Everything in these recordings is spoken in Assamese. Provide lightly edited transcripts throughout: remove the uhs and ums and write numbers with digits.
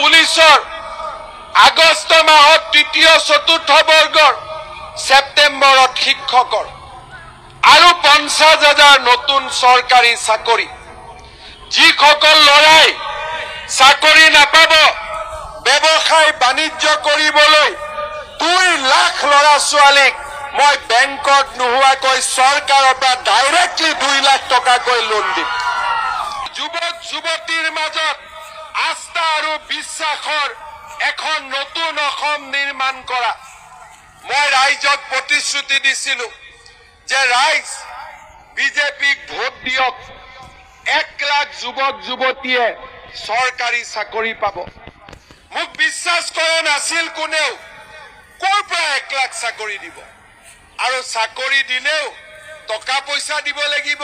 পুলিচৰ আগষ্ট মাহত তৃতীয় চতুৰ্থ বৰ্গৰ ছেপ্টেম্বৰত শিক্ষকৰ আৰু 50,000 নতুন চৰকাৰী চাকৰি যিসকল লৰাই চাকৰি নাপাব ব্যৱসায় বাণিজ্য কৰিবলৈ 2 লাখ লৰা ছোৱালীক মই বেংকত নোহোৱাকৈ চৰকাৰৰ পৰা ডাইৰেক্টলি 2 লাখ টকাকৈ লোন দিম যুৱক যুৱতীৰ মাজত আস্থা আৰু বিশ্বাসৰ এখন নতুন অসম নিৰ্মাণ কৰা মই ৰাইজক প্ৰতিশ্ৰুতি দিছিলো যে ৰাইজ বিজেপিক ভোট দিয়ক 1 লাখ যুৱক যুৱতীয়ে চৰকাৰী চাকৰি পাব মোক বিশ্বাস কৰা নাছিল কোনেও কৰ পৰা 1 লাখ চাকৰি দিব আৰু চাকৰি দিলেও টকা পইচা দিব লাগিব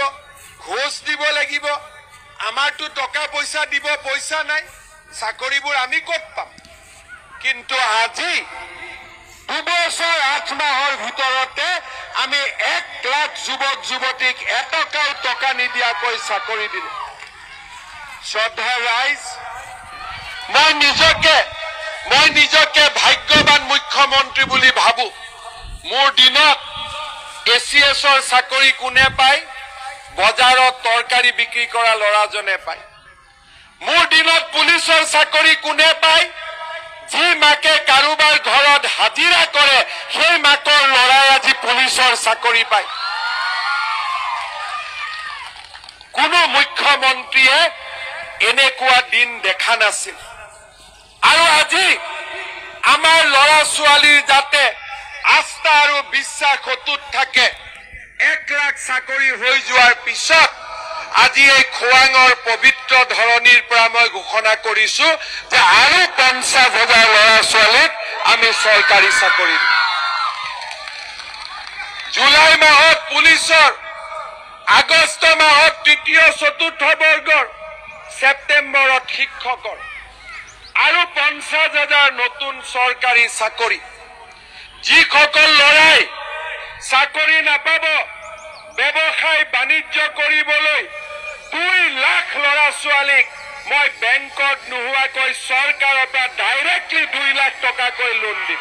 ঘোষ দিব লাগিব আমাৰটো টকা পইচা দিব পইচা নাই চাকৰিবোৰ আমি ক'ত পাম কিন্তু আজি 2 বছৰ 8 মাহৰ ভিতৰতে আমি 1 লাখ যুৱক যুৱতীক এটকাও টকা নিদিয়াকৈ চাকৰি দিলো শ্ৰদ্ধা ৰাইজ মই নিজকে ভাগ্যৱান মুখ্যমন্ত্ৰী বুলি ভাবো মোৰ দিনত এছিএছৰ চাকৰি কোনে পায় বজাৰত তৰকাৰী বিক্ৰী কৰা লৰাজনে পায় মোৰ দিনত পুলিচৰ চাকৰি কোনে পায় যি মাকে কাৰোবাৰ ঘৰত হাজিৰা কৰে সেই মাকৰ লৰাই আজি পুলিচৰ চাকৰি পায় কোনো মুখ্যমন্ত্ৰীয়ে এনেকুৱা দিন দেখা নাছিল আৰু আজি আমাৰ লৰা ছোৱালীৰ যাতে আস্থা আৰু বিশ্বাস অটুট থাকে 1 লাখ চাকৰি হৈ যোৱাৰ পিছত আজি এই খোৱাঙৰ পবিত্ৰ ধৰণীৰ পৰা মই ঘোষণা কৰিছো যে আৰু 50,000 লৰা ছোৱালীক আমি চৰকাৰী চাকৰি দিম জুলাই মাহত পুলিচৰ আগষ্ট মাহত তৃতীয় চতুৰ্থ বৰ্গৰ ছেপ্টেম্বৰত শিক্ষকৰ আৰু 50,000 নতুন চৰকাৰী চাকৰি যিসকল লৰাই চাকৰি নাপাব ব্যৱসায় বাণিজ্য কৰিবলৈ 2 লাখ লৰা ছোৱালীক মই বেংকত নোহোৱাকৈ চৰকাৰৰ পৰা ডাইৰেক্টলি 2 লাখ টকাকৈ লোন দিম